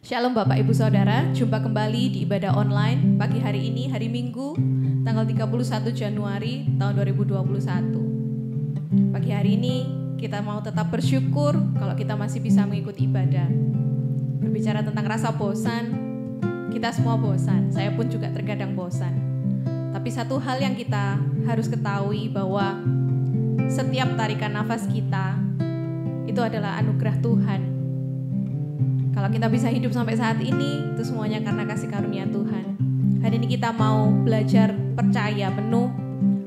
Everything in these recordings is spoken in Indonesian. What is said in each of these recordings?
Shalom Bapak Ibu Saudara, jumpa kembali di ibadah online pagi hari ini, hari Minggu, tanggal 31 Januari tahun 2021. Pagi hari ini kita mau tetap bersyukur kalau kita masih bisa mengikuti ibadah. Berbicara tentang rasa bosan, kita semua bosan, saya pun juga terkadang bosan. Tapi satu hal yang kita harus ketahui bahwa setiap tarikan nafas kita itu adalah anugerah Tuhan. Kalau kita bisa hidup sampai saat ini, itu semuanya karena kasih karunia Tuhan. Hari ini kita mau belajar percaya penuh.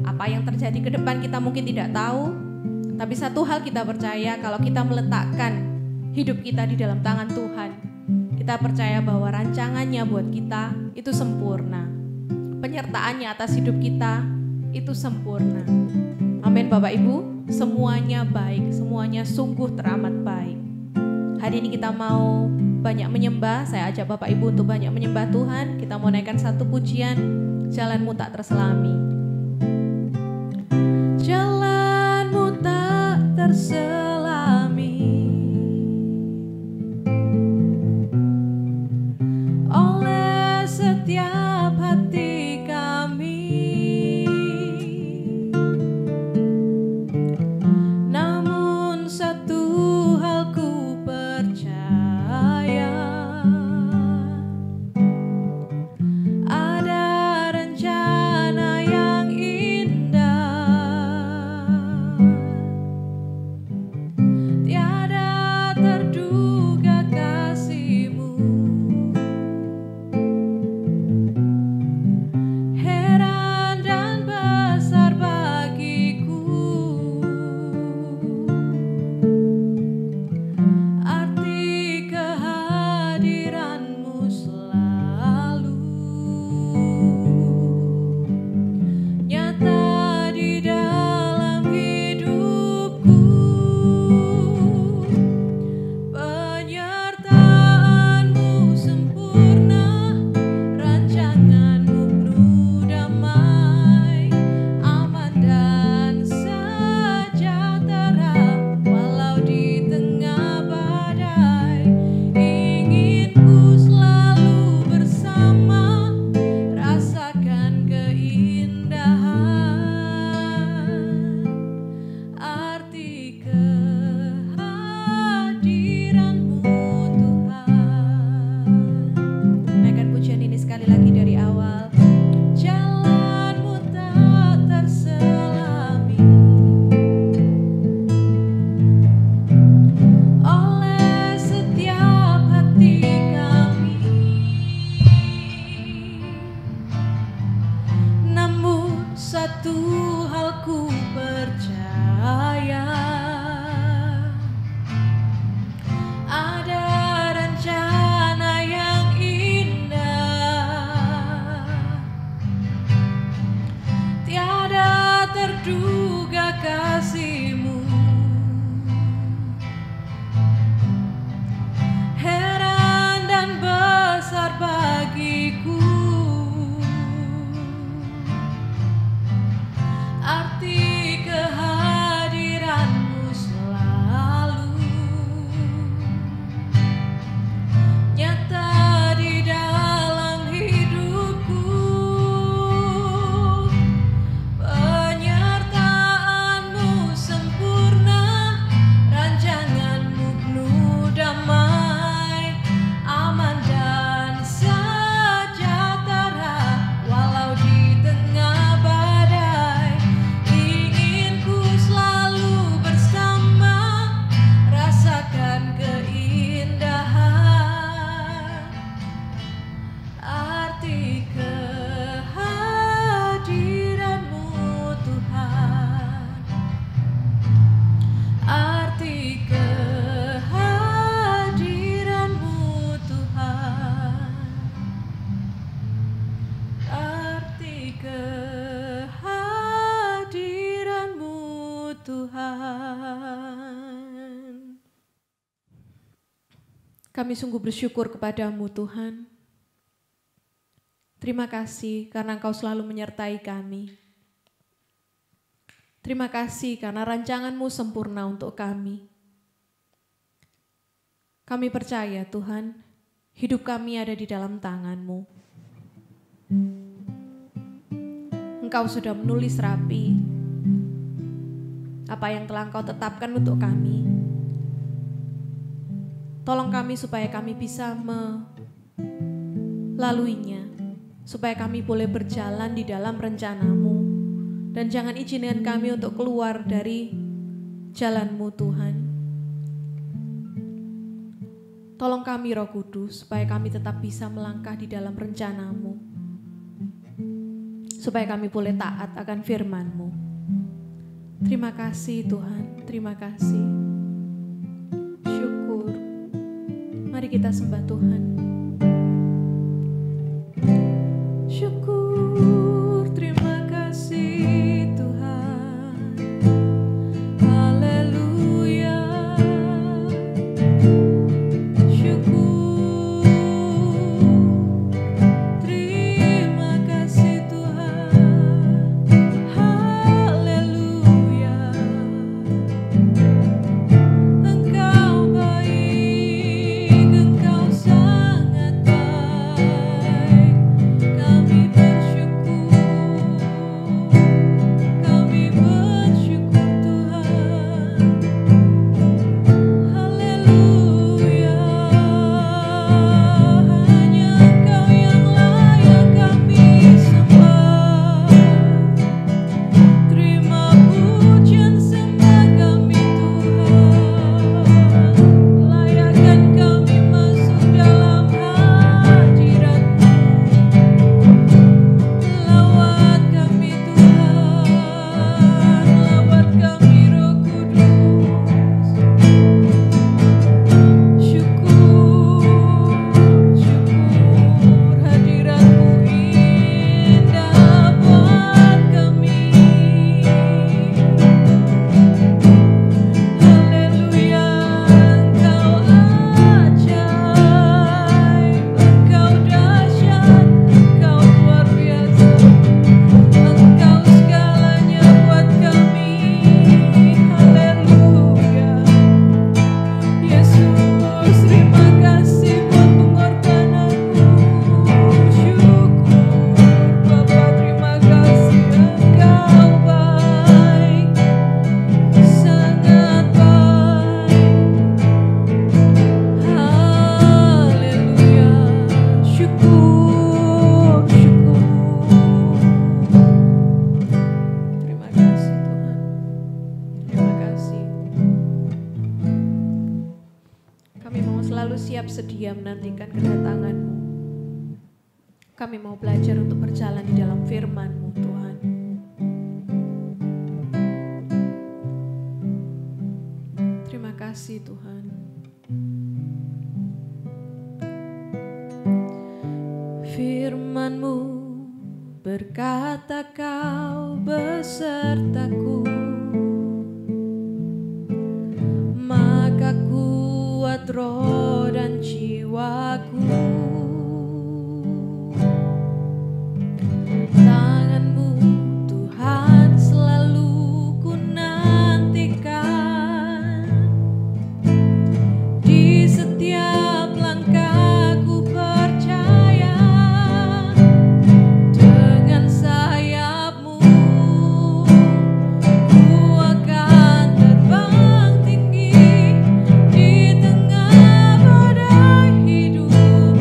Apa yang terjadi ke depan kita mungkin tidak tahu, tapi satu hal kita percaya, kalau kita meletakkan hidup kita di dalam tangan Tuhan, kita percaya bahwa rancangannya buat kita itu sempurna. Penyertaannya atas hidup kita itu sempurna. Amin Bapak Ibu, semuanya baik, semuanya sungguh teramat baik. Hari ini kita mau banyak menyembah, saya ajak Bapak Ibu untuk banyak menyembah Tuhan. Kita mau naikkan satu pujian, jalanmu tak terselami. Jalanmu tak terselami oleh setiap hati kami. Namun satu hal ku percaya, ada rencana yang indah, tiada terduga kasih-Mu. Heran dan besar bagiku arti kehadiran-Mu selalu nyata di dalam hidupku. Penyertaan-Mu sempurna, rancangan-Mu penuh damai, aman dan sejahtera walau di tengah badai. Ingin ku selalu bersama, rasakan keindahan arti kehadiran-Mu Tuhan. Naikkan pujian ini sekali lagi dari awal. Jalan-Mu tak terselami oleh setiap hati kami. Namun satu hal ku percaya, ada rencana yang indah, tiada terduga kasih-Mu. Heran dan besar bagiku arti kehadiran-Mu selalu nyata di dalam hidupku. Penyertaan-Mu sempurna, rancangan-Mu penuh damai, aman dan sejahtera walau di tengah badai. Ingin ku selalu bersama, rasakan keindahan arti kehadiran-Mu Tuhan, arti kehadiran-Mu Tuhan, arti kehadiran-Mu Tuhan. Kami sungguh bersyukur kepada-Mu Tuhan. Terima kasih karena Engkau selalu menyertai kami. Terima kasih karena rancangan-Mu sempurna untuk kami. Kami percaya Tuhan, Hidup kami ada di dalam tangan-Mu. Engkau sudah menulis rapi apa yang telah Engkau tetapkan untuk kami. Tolong kami supaya kami bisa melaluinya, supaya kami boleh berjalan di dalam rencana-Mu. Dan jangan izinkan kami untuk keluar dari jalan-Mu Tuhan. Tolong kami Roh Kudus supaya kami tetap bisa melangkah di dalam rencana-Mu, supaya kami boleh taat akan firman-Mu. Terima kasih Tuhan, terima kasih. Syukur. Mari kita sembah Tuhan. Syukur, terima kasih Tuhan. Haleluya. Sedia menantikan kedatangan-Mu. Kami mau belajar untuk berjalan di dalam firman-Mu Tuhan. Terima kasih Tuhan. Firman-Mu berkata Kau besertaku, maka kuat roh dan jiwaku. Tangan-Mu Tuhan selalu ku nantikan, di setiap langkahku percaya, dengan sayap-Mu ku akan terbang tinggi di tengah badai hidup.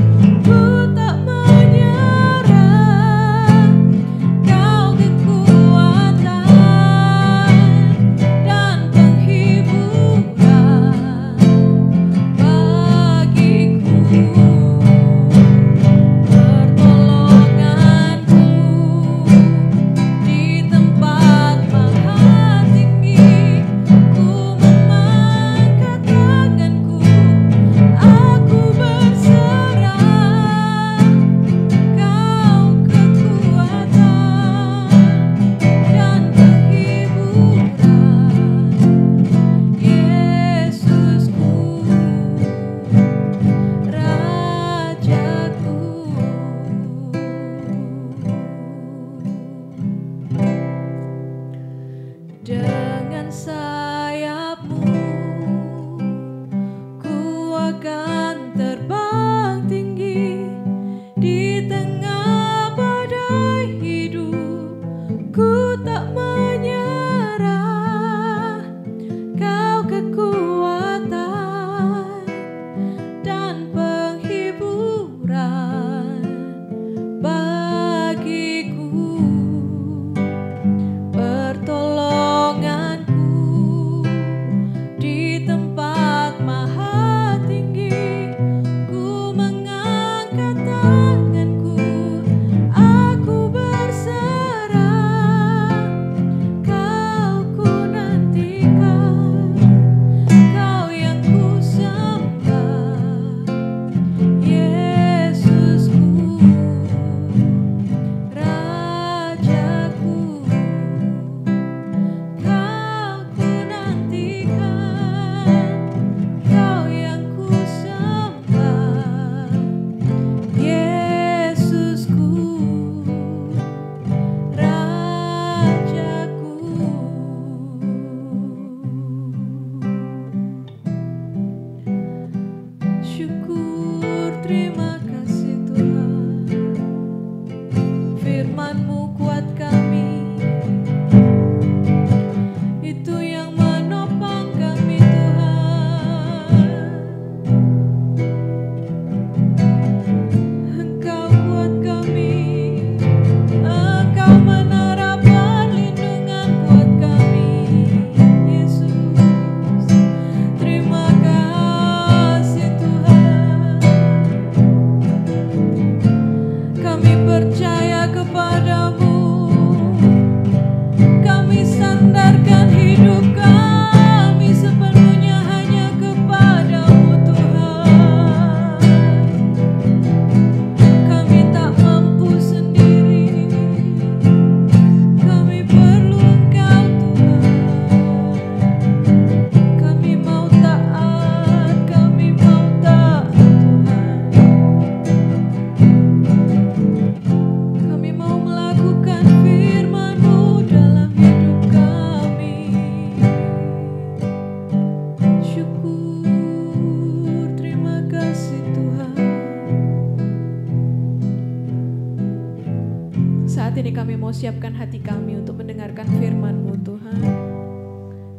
mau siapkan hati kami untuk mendengarkan firman-Mu Tuhan.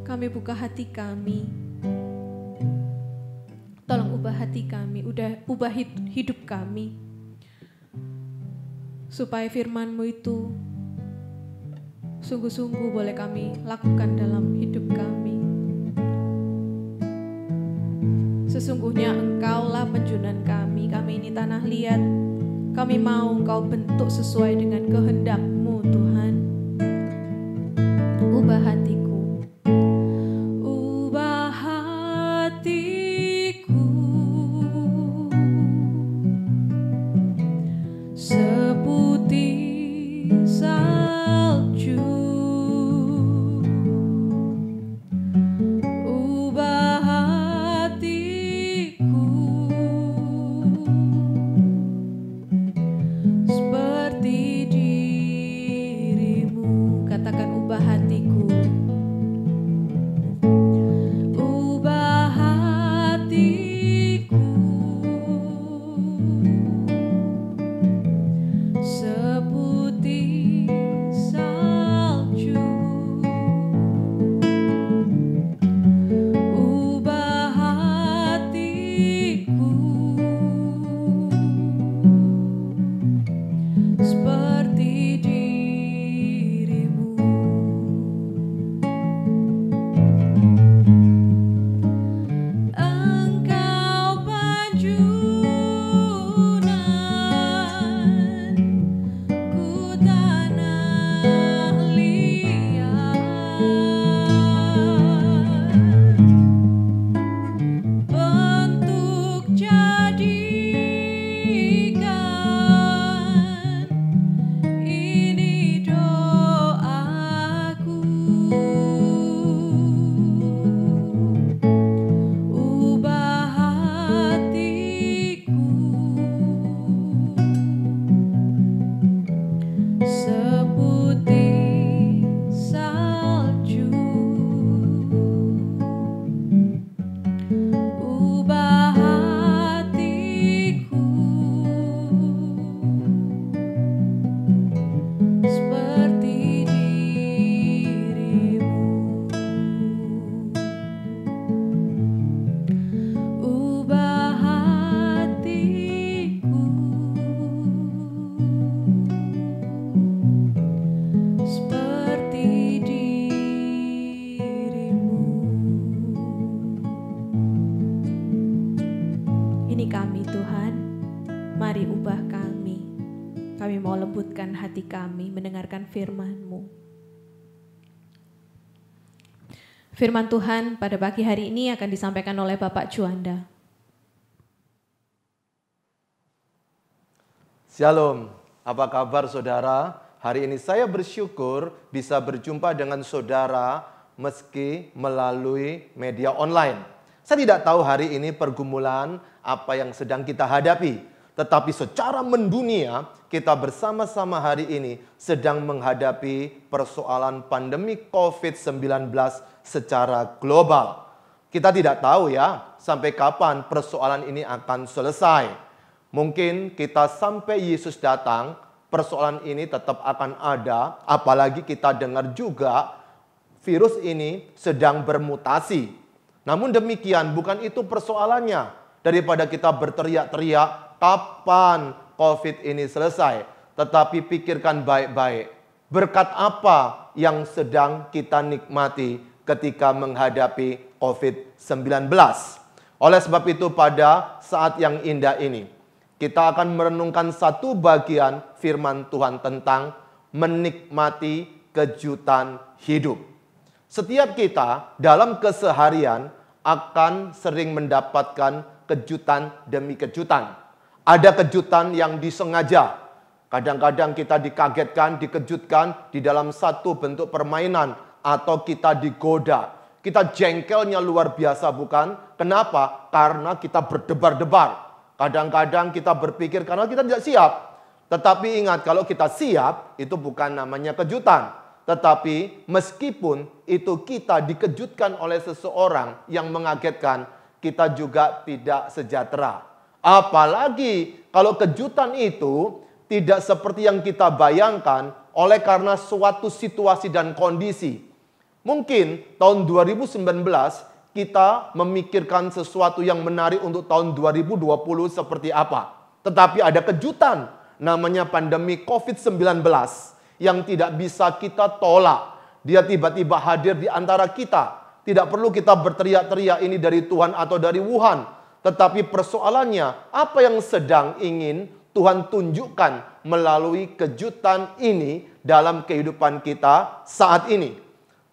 Kami buka hati kami. Tolong ubah hati kami, ubah hidup kami. Supaya firman-Mu itu sungguh-sungguh boleh kami lakukan dalam hidup kami. Sesungguhnya Engkaulah penjunan kami ini tanah liat. Kami mau Engkau bentuk sesuai dengan kehendak-Mu Tuhan. Ubah hatiku, ubah hatiku, seputih salju. Ubah hatiku seperti dirimu. Katakan ubah hatiku. Ubah hatiku seputih salju. Ubah hatiku seperti dirimu. Engkau panjunan ku tanah liat, bentuk jadikan ini doaku. Ubah hatiku seputih salju. Ubah hatiku seperti dirimu. Ubah hatiku seperti dirimu. Ini kami Tuhan, mari ubah kami. Kami mau lembutkan hati kami mendengarkan firman-Mu. Firman Tuhan pada pagi hari ini akan disampaikan oleh Bapak Juanda. Shalom, apa kabar saudara? Hari ini saya bersyukur bisa berjumpa dengan saudara meski melalui media online. Saya tidak tahu hari ini pergumulan apa yang sedang kita hadapi. Tetapi secara mendunia, kita bersama-sama hari ini sedang menghadapi persoalan pandemi COVID-19 secara global. Kita tidak tahu ya, sampai kapan persoalan ini akan selesai. Mungkin kita sampai Yesus datang, persoalan ini tetap akan ada. Apalagi kita dengar juga virus ini sedang bermutasi. Namun demikian, bukan itu persoalannya. Daripada kita berteriak-teriak, kapan COVID ini selesai? Tetapi pikirkan baik-baik. Berkat apa yang sedang kita nikmati ketika menghadapi COVID-19? Oleh sebab itu pada saat yang indah ini, kita akan merenungkan satu bagian firman Tuhan tentang menikmati kejutan hidup. Setiap kita dalam keseharian akan sering mendapatkan kejutan demi kejutan. Ada kejutan yang disengaja. Kadang-kadang kita dikagetkan, dikejutkan di dalam satu bentuk permainan atau kita digoda. Kita jengkelnya luar biasa, bukan? Kenapa? Karena kita berdebar-debar. Kadang-kadang kita berpikir karena kita tidak siap. Tetapi ingat, kalau kita siap, itu bukan namanya kejutan. Tetapi meskipun itu kita dikejutkan oleh seseorang yang mengagetkan, kita juga tidak sejahtera. Apalagi kalau kejutan itu tidak seperti yang kita bayangkan, oleh karena suatu situasi dan kondisi. Mungkin tahun 2019 kita memikirkan sesuatu yang menarik untuk tahun 2020 seperti apa. Tetapi ada kejutan, namanya pandemi COVID-19 yang tidak bisa kita tolak. Dia tiba-tiba hadir di antara kita. Tidak perlu kita berteriak-teriak ini dari Tuhan atau dari Wuhan. Tetapi persoalannya, apa yang sedang ingin Tuhan tunjukkan melalui kejutan ini dalam kehidupan kita saat ini.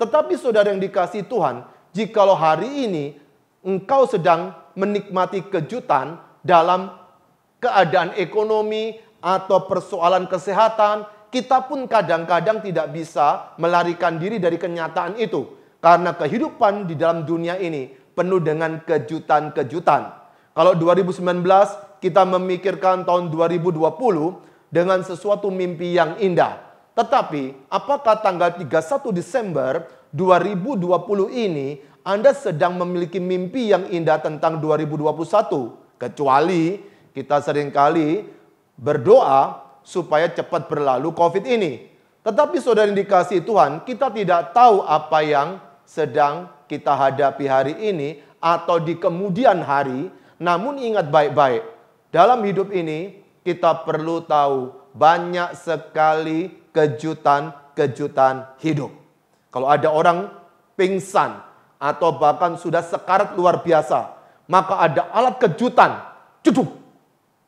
Tetapi saudara yang dikasihi Tuhan, jikalau hari ini engkau sedang menikmati kejutan dalam keadaan ekonomi atau persoalan kesehatan, kita pun kadang-kadang tidak bisa melarikan diri dari kenyataan itu. Karena kehidupan di dalam dunia ini penuh dengan kejutan-kejutan. Kalau 2019 kita memikirkan tahun 2020 dengan sesuatu mimpi yang indah. Tetapi apakah tanggal 31 Desember 2020 ini Anda sedang memiliki mimpi yang indah tentang 2021? Kecuali kita seringkali berdoa supaya cepat berlalu COVID ini. Tetapi saudara yang dikasihi Tuhan, kita tidak tahu apa yang sedang kita hadapi hari ini atau di kemudian hari. Namun ingat baik-baik, dalam hidup ini kita perlu tahu banyak sekali kejutan-kejutan hidup. Kalau ada orang pingsan atau bahkan sudah sekarat luar biasa, maka ada alat kejutan, cuduk,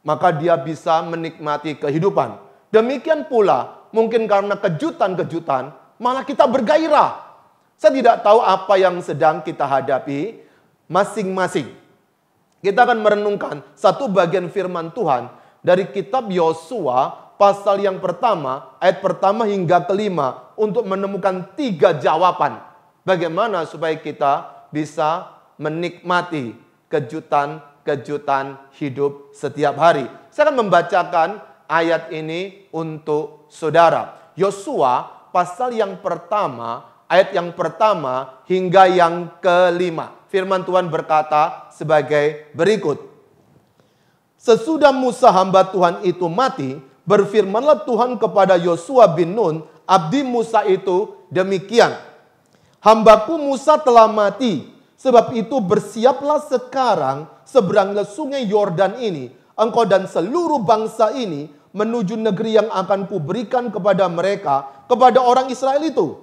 maka dia bisa menikmati kehidupan. Demikian pula, mungkin karena kejutan-kejutan, malah kita bergairah. Saya tidak tahu apa yang sedang kita hadapi masing-masing. Kita akan merenungkan satu bagian firman Tuhan dari kitab Yosua, pasal yang pertama, ayat pertama hingga kelima, untuk menemukan 3 jawaban. Bagaimana supaya kita bisa menikmati kejutan-kejutan hidup setiap hari. Saya akan membacakan ayat ini untuk saudara. Yosua pasal yang pertama, ayat yang pertama hingga yang kelima. Firman Tuhan berkata sebagai berikut. Sesudah Musa hamba Tuhan itu mati, berfirmanlah Tuhan kepada Yosua bin Nun, abdi Musa itu demikian. Hambaku Musa telah mati, sebab itu bersiaplah sekarang seberanglah sungai Yordan ini, engkau dan seluruh bangsa ini menuju negeri yang akan kuberikan kepada mereka, kepada orang Israel itu.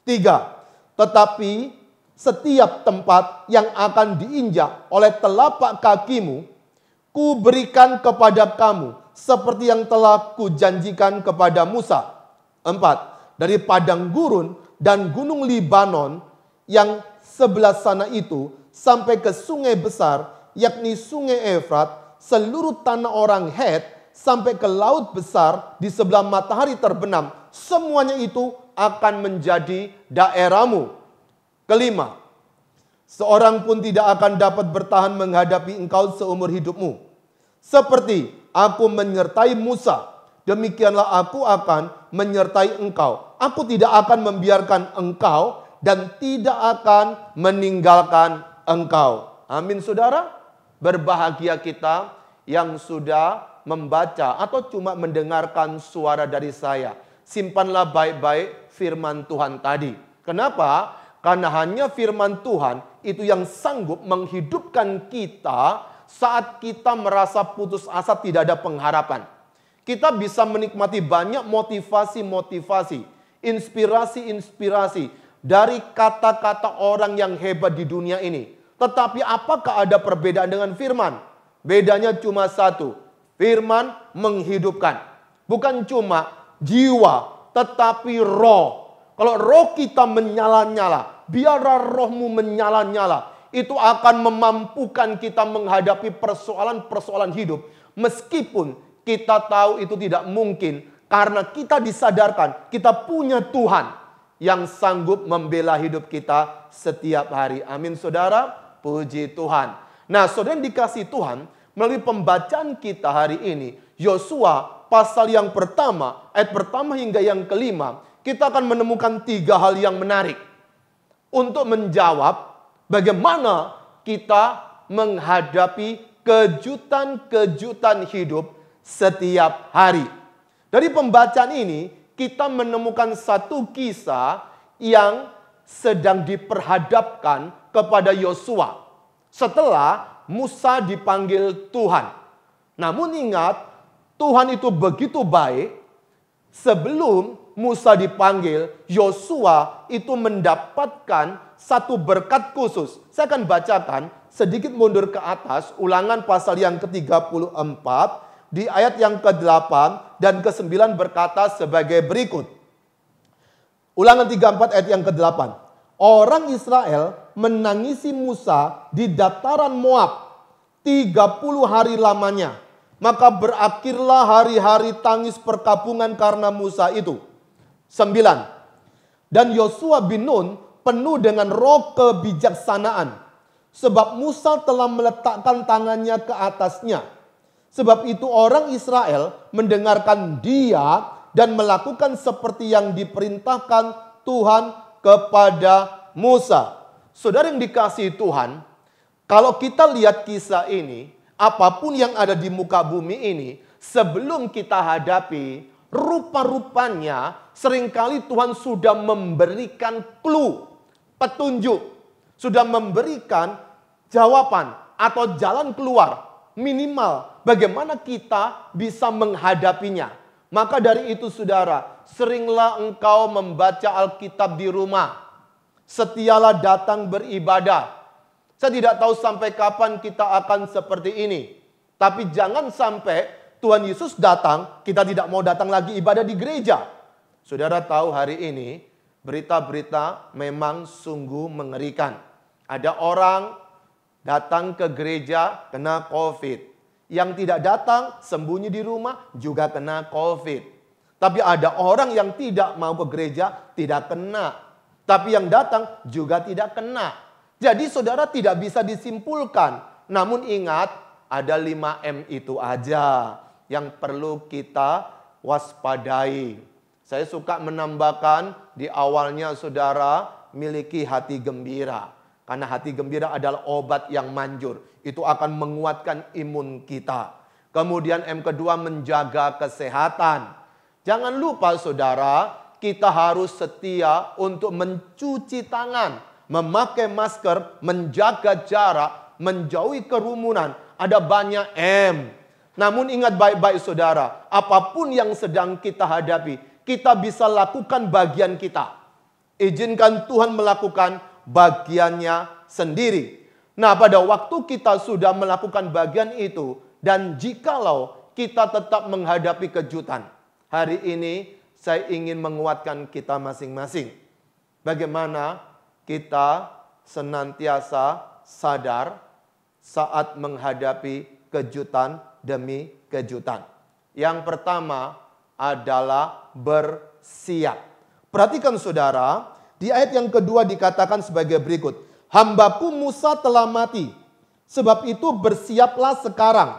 3. Tetapi setiap tempat yang akan diinjak oleh telapak kakimu, kuberikan kepada kamu, seperti yang telah kujanjikan kepada Musa. 4. Dari padang gurun dan gunung Libanon yang sebelah sana itu sampai ke sungai besar, yakni sungai Efrat, seluruh tanah orang Het, sampai ke laut besar di sebelah matahari terbenam, semuanya itu akan menjadi daerahmu. 5. Seorang pun tidak akan dapat bertahan menghadapi engkau seumur hidupmu. Seperti aku menyertai Musa, demikianlah aku akan menyertai engkau. Aku tidak akan membiarkan engkau dan tidak akan meninggalkan engkau. Amin saudara. Berbahagia kita yang sudah membaca atau cuma mendengarkan suara dari saya. Simpanlah baik-baik firman Tuhan tadi. Kenapa? Karena hanya firman Tuhan itu yang sanggup menghidupkan kita saat kita merasa putus asa, tidak ada pengharapan. Kita bisa menikmati banyak motivasi-motivasi, inspirasi-inspirasi dari kata-kata orang yang hebat di dunia ini. Tetapi apakah ada perbedaan dengan firman? Bedanya cuma satu. Firman menghidupkan. Bukan cuma jiwa, tetapi roh. Kalau roh kita menyala-nyala, biarlah rohmu menyala-nyala. Itu akan memampukan kita menghadapi persoalan-persoalan hidup. Meskipun kita tahu itu tidak mungkin. Karena kita disadarkan, kita punya Tuhan yang sanggup membela hidup kita setiap hari. Amin saudara, puji Tuhan. Nah saudara yang dikasihi Tuhan, melalui pembacaan kita hari ini, Yosua pasal yang pertama, ayat pertama hingga yang kelima, kita akan menemukan 3 hal yang menarik. Untuk menjawab bagaimana kita menghadapi kejutan-kejutan hidup setiap hari. Dari pembacaan ini, kita menemukan satu kisah yang sedang diperhadapkan kepada Yosua setelah Musa dipanggil Tuhan. Namun ingat, Tuhan itu begitu baik. Sebelum Musa dipanggil, Yosua itu mendapatkan satu berkat khusus. Saya akan bacakan sedikit mundur ke atas, Ulangan pasal yang ke-34, di ayat yang ke-8 dan ke-9 berkata sebagai berikut. Ulangan 34 ayat yang ke-8. Orang Israel menangisi Musa di dataran Moab 30 hari lamanya. Maka berakhirlah hari-hari tangis perkabungan karena Musa itu. 9. Dan Yosua bin Nun penuh dengan roh kebijaksanaan. Sebab Musa telah meletakkan tangannya ke atasnya. Sebab itu orang Israel mendengarkan dia dan melakukan seperti yang diperintahkan Tuhan kepada Musa. Saudara yang dikasihi Tuhan, kalau kita lihat kisah ini, apapun yang ada di muka bumi ini, sebelum kita hadapi, rupa-rupanya seringkali Tuhan sudah memberikan clue, petunjuk, sudah memberikan jawaban atau jalan keluar, minimal bagaimana kita bisa menghadapinya. Maka dari itu saudara, seringlah engkau membaca Alkitab di rumah. Setialah datang beribadah. Saya tidak tahu sampai kapan kita akan seperti ini. Tapi jangan sampai Tuhan Yesus datang, kita tidak mau datang lagi ibadah di gereja. Saudara tahu hari ini, berita-berita memang sungguh mengerikan. Ada orang datang ke gereja kena COVID. Yang tidak datang sembunyi di rumah juga kena COVID. Tapi ada orang yang tidak mau ke gereja tidak kena. Tapi yang datang juga tidak kena. Jadi saudara tidak bisa disimpulkan. Namun ingat, ada 5M itu aja yang perlu kita waspadai. Saya suka menambahkan di awalnya saudara miliki hati gembira. Karena hati gembira adalah obat yang manjur. Itu akan menguatkan imun kita. Kemudian M kedua, menjaga kesehatan. Jangan lupa saudara, kita harus setia untuk mencuci tangan, memakai masker, menjaga jarak, menjauhi kerumunan. Ada banyak M. Namun ingat baik-baik saudara, apapun yang sedang kita hadapi, kita bisa lakukan bagian kita. Izinkan Tuhan melakukan bagiannya sendiri. Nah, pada waktu kita sudah melakukan bagian itu, dan jikalau kita tetap menghadapi kejutan, hari ini saya ingin menguatkan kita masing-masing. Bagaimana kita senantiasa sadar saat menghadapi kejutan demi kejutan. Yang pertama adalah bersiap. Perhatikan saudara, di ayat yang kedua dikatakan sebagai berikut. Hambaku Musa telah mati, sebab itu bersiaplah sekarang.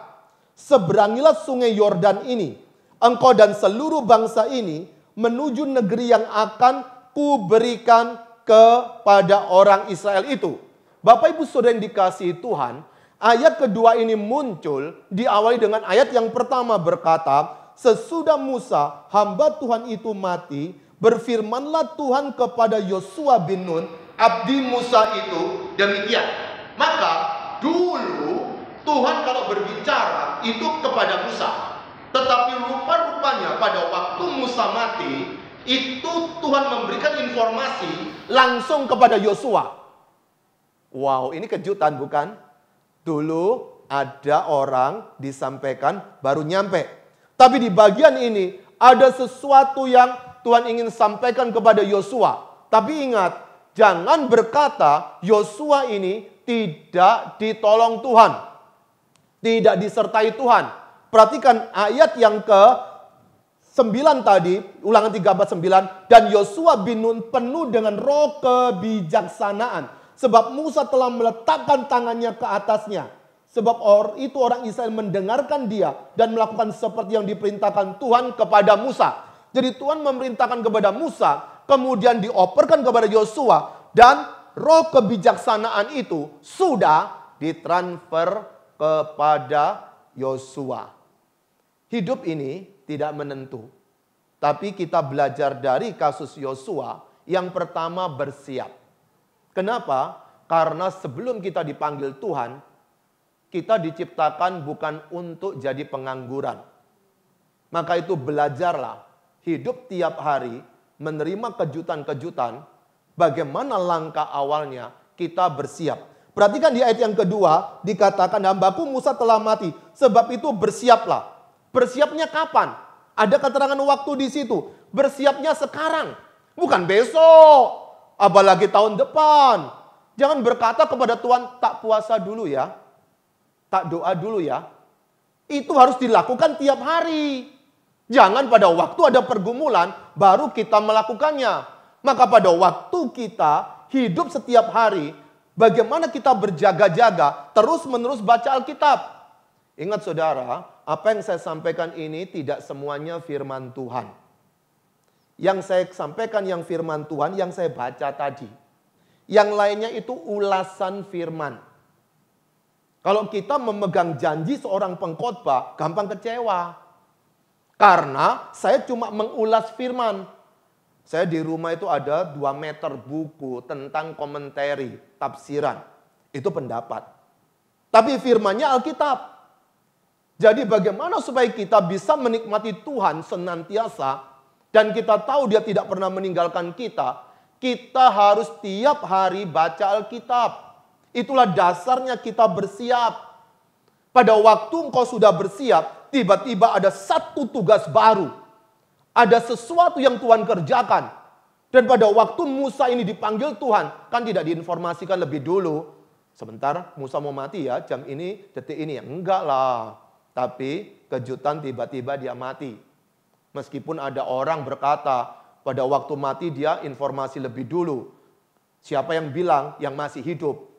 Seberangilah sungai Yordan ini, engkau dan seluruh bangsa ini menuju negeri yang akan kuberikan kepada orang Israel itu. Bapak Ibu Saudara yang dikasihi Tuhan, ayat kedua ini muncul diawali dengan ayat yang pertama berkata, sesudah Musa hamba Tuhan itu mati, berfirmanlah Tuhan kepada Yosua bin Nun, abdi Musa itu demikian. Maka dulu Tuhan kalau berbicara itu kepada Musa. Tetapi rupa-rupanya pada waktu Musa mati, itu Tuhan memberikan informasi langsung kepada Yosua. Wow, ini kejutan bukan? Dulu ada orang disampaikan baru nyampe. Tapi di bagian ini ada sesuatu yang Tuhan ingin sampaikan kepada Yosua. Tapi ingat, jangan berkata Yosua ini tidak ditolong Tuhan. Tidak disertai Tuhan. Perhatikan ayat yang ke-9 tadi, Ulangan 13:9. Dan Yosua bin Nun penuh dengan roh kebijaksanaan. Sebab Musa telah meletakkan tangannya ke atasnya. Sebab itu orang Israel mendengarkan dia dan melakukan seperti yang diperintahkan Tuhan kepada Musa. Jadi Tuhan memerintahkan kepada Musa, kemudian dioperkan kepada Yosua, dan roh kebijaksanaan itu sudah ditransfer kepada Yosua. Hidup ini tidak menentu. Tapi kita belajar dari kasus Yosua, yang pertama bersiap. Kenapa? Karena sebelum kita dipanggil Tuhan, kita diciptakan bukan untuk jadi pengangguran. Maka itu belajarlah hidup tiap hari, menerima kejutan-kejutan, bagaimana langkah awalnya kita bersiap. Perhatikan di ayat yang kedua, dikatakan hambaku Musa telah mati, sebab itu bersiaplah. Bersiapnya kapan? Ada keterangan waktu di situ. Bersiapnya sekarang, bukan besok, apalagi tahun depan. Jangan berkata kepada Tuhan, tak puasa dulu ya, tak doa dulu ya. Itu harus dilakukan tiap hari. Jangan pada waktu ada pergumulan, baru kita melakukannya. Maka pada waktu kita hidup setiap hari, bagaimana kita berjaga-jaga, terus-menerus baca Alkitab. Ingat saudara, apa yang saya sampaikan ini tidak semuanya firman Tuhan. Yang saya sampaikan yang firman Tuhan, yang saya baca tadi. Yang lainnya itu ulasan firman. Kalau kita memegang janji seorang pengkhotbah, gampang kecewa. Karena saya cuma mengulas firman. Saya di rumah itu ada 2 meter buku tentang komentari, tafsiran. Itu pendapat. Tapi firmannya Alkitab. Jadi bagaimana supaya kita bisa menikmati Tuhan senantiasa dan kita tahu Dia tidak pernah meninggalkan kita, kita harus tiap hari baca Alkitab. Itulah dasarnya kita bersiap. Pada waktu engkau sudah bersiap, tiba-tiba ada satu tugas baru. Ada sesuatu yang Tuhan kerjakan. Dan pada waktu Musa ini dipanggil Tuhan, kan tidak diinformasikan lebih dulu. Sebentar Musa mau mati ya, jam ini, detik ini. Enggak lah. Tapi kejutan tiba-tiba dia mati. Meskipun ada orang berkata, pada waktu mati dia informasi lebih dulu. Siapa yang bilang yang masih hidup?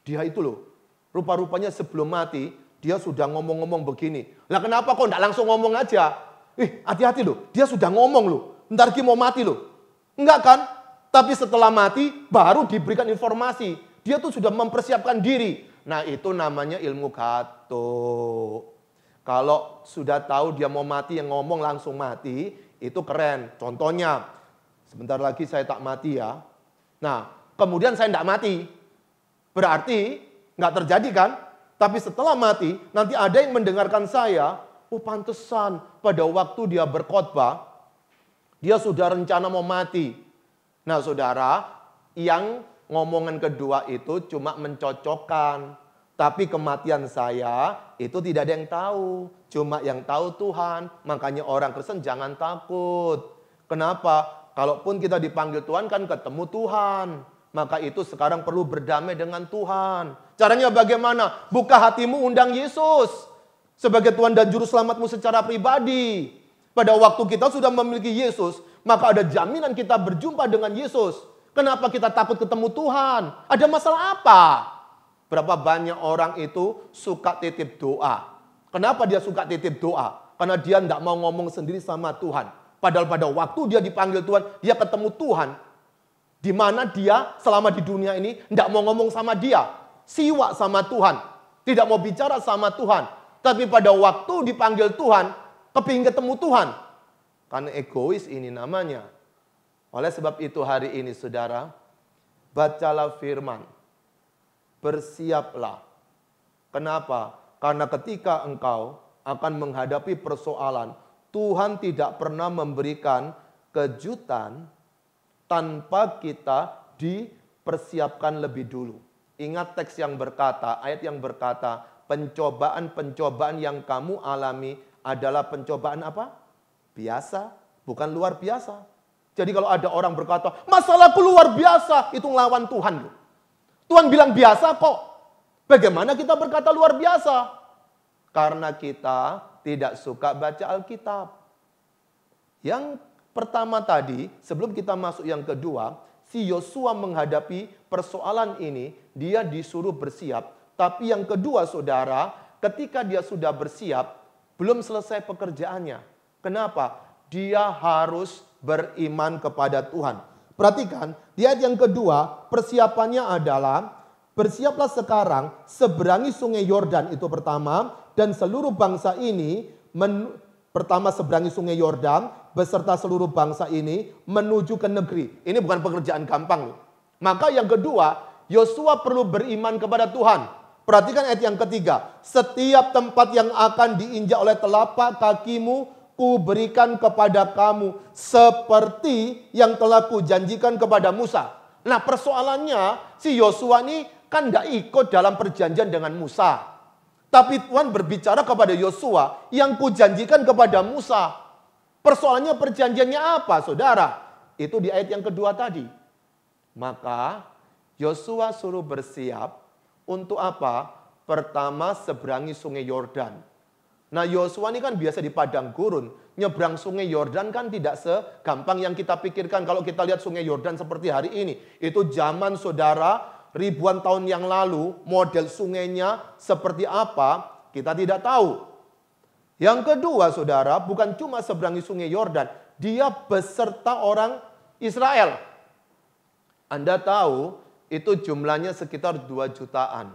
Dia itu loh. Rupa-rupanya sebelum mati, dia sudah ngomong-ngomong begini. Lah kenapa kok enggak langsung ngomong aja? Hati-hati loh, dia sudah ngomong loh. Ntar lagi mau mati loh. Enggak kan? Tapi setelah mati, baru diberikan informasi. Dia tuh sudah mempersiapkan diri. Nah itu namanya ilmu gato. Kalau sudah tahu dia mau mati, yang ngomong langsung mati, itu keren. Contohnya, sebentar lagi saya tak mati ya. Nah, kemudian saya tidak mati. Berarti nggak terjadi kan? Tapi setelah mati, nanti ada yang mendengarkan saya, oh pantesan pada waktu dia berkhotbah, dia sudah rencana mau mati. Nah saudara, yang ngomongan kedua itu cuma mencocokkan. Tapi kematian saya itu tidak ada yang tahu. Cuma yang tahu Tuhan. Makanya orang Kristen jangan takut. Kenapa? Kalaupun kita dipanggil Tuhan kan ketemu Tuhan. Maka itu sekarang perlu berdamai dengan Tuhan. Caranya bagaimana? Buka hatimu, undang Yesus sebagai Tuhan dan Juru Selamatmu secara pribadi. Pada waktu kita sudah memiliki Yesus, maka ada jaminan kita berjumpa dengan Yesus. Kenapa kita takut ketemu Tuhan? Ada masalah apa? Berapa banyak orang itu suka titip doa. Kenapa dia suka titip doa? Karena dia tidak mau ngomong sendiri sama Tuhan. Padahal pada waktu dia dipanggil Tuhan, dia ketemu Tuhan. Di mana dia selama di dunia ini tidak mau ngomong sama dia. Siwa sama Tuhan. Tidak mau bicara sama Tuhan. Tapi pada waktu dipanggil Tuhan, kepingin ketemu Tuhan. Karena egois ini namanya. Oleh sebab itu hari ini saudara, bacalah firman. Bersiaplah. Kenapa? Karena ketika engkau akan menghadapi persoalan, Tuhan tidak pernah memberikan kejutan tanpa kita dipersiapkan lebih dulu. Ingat teks yang berkata, ayat yang berkata, pencobaan-pencobaan yang kamu alami adalah pencobaan apa? Biasa, bukan luar biasa. Jadi kalau ada orang berkata, masalahku luar biasa, itu ngelawan Tuhan loh. Tuhan bilang biasa kok. Bagaimana kita berkata luar biasa? Karena kita tidak suka baca Alkitab. Yang pertama tadi, sebelum kita masuk yang kedua, si Yosua menghadapi persoalan ini, dia disuruh bersiap. Tapi yang kedua saudara, ketika dia sudah bersiap, belum selesai pekerjaannya. Kenapa? Dia harus beriman kepada Tuhan. Perhatikan, di ayat yang kedua, persiapannya adalah bersiaplah sekarang seberangi sungai Yordan, itu pertama, dan seluruh bangsa ini pertama seberangi sungai Yordan beserta seluruh bangsa ini menuju ke negeri. Ini bukan pekerjaan gampang loh. Maka yang kedua, Yosua perlu beriman kepada Tuhan. Perhatikan ayat yang ketiga. Setiap tempat yang akan diinjak oleh telapak kakimu, ku berikan kepada kamu seperti yang telah kujanjikan kepada Musa. Nah persoalannya si Yosua ini kan tidak ikut dalam perjanjian dengan Musa. Tapi Tuhan berbicara kepada Yosua yang kujanjikan kepada Musa. Persoalannya perjanjiannya apa saudara? Itu di ayat yang kedua tadi. Maka Yosua suruh bersiap untuk apa? Pertama seberangi sungai Yordan. Nah Yosua ini kan biasa di padang gurun. Nyebrang sungai Yordan kan tidak segampang yang kita pikirkan. Kalau kita lihat sungai Yordan seperti hari ini. Itu zaman saudara ribuan tahun yang lalu, model sungainya seperti apa, kita tidak tahu. Yang kedua saudara, bukan cuma seberangi sungai Yordan, dia beserta orang Israel. Anda tahu, itu jumlahnya sekitar 2 jutaan.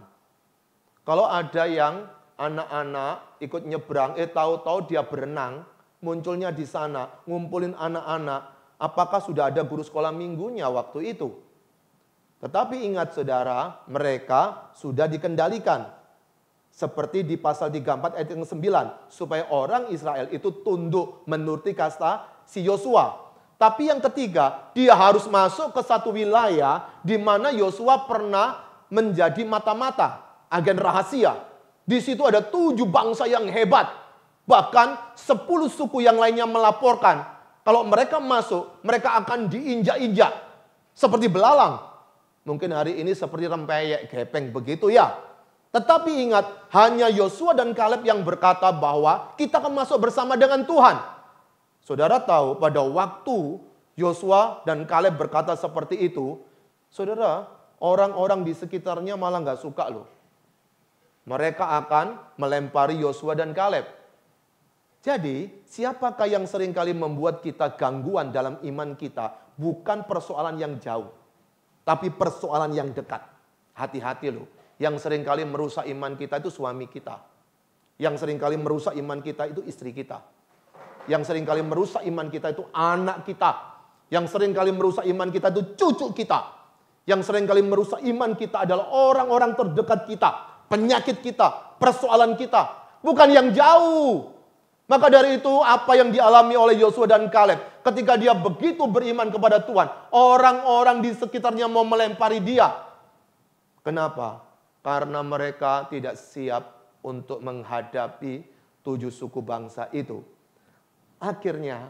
Kalau ada yang anak-anak ikut nyebrang, tahu-tahu dia berenang, munculnya di sana, ngumpulin anak-anak, apakah sudah ada guru sekolah minggunya waktu itu? Tetapi ingat saudara, mereka sudah dikendalikan. Seperti di pasal 34 ayat yang 9. Supaya orang Israel itu tunduk menuruti kasta si Yosua. Tapi yang ketiga, dia harus masuk ke satu wilayah di mana Yosua pernah menjadi mata-mata, agen rahasia. Di situ ada 7 bangsa yang hebat. Bahkan 10 suku yang lainnya melaporkan. Kalau mereka masuk, mereka akan diinjak-injak. Seperti belalang. Mungkin hari ini seperti rempeyek gepeng begitu ya. Tetapi ingat, hanya Yosua dan Kaleb yang berkata bahwa kita akan masuk bersama dengan Tuhan. Saudara tahu pada waktu Yosua dan Kaleb berkata seperti itu, saudara, orang-orang di sekitarnya malah nggak suka loh. Mereka akan melempari Yosua dan Kaleb. Jadi, siapakah yang seringkali membuat kita gangguan dalam iman kita? Bukan persoalan yang jauh. Tapi persoalan yang dekat. Hati-hati loh. Yang seringkali merusak iman kita itu suami kita. Yang seringkali merusak iman kita itu istri kita. Yang seringkali merusak iman kita itu anak kita. Yang seringkali merusak iman kita itu cucu kita. Yang seringkali merusak iman kita adalah orang-orang terdekat kita. Penyakit kita, persoalan kita. Bukan yang jauh. Maka dari itu apa yang dialami oleh Yosua dan Kaleb. Ketika dia begitu beriman kepada Tuhan. Orang-orang di sekitarnya mau melempari dia. Kenapa? Karena mereka tidak siap untuk menghadapi 7 suku bangsa itu. Akhirnya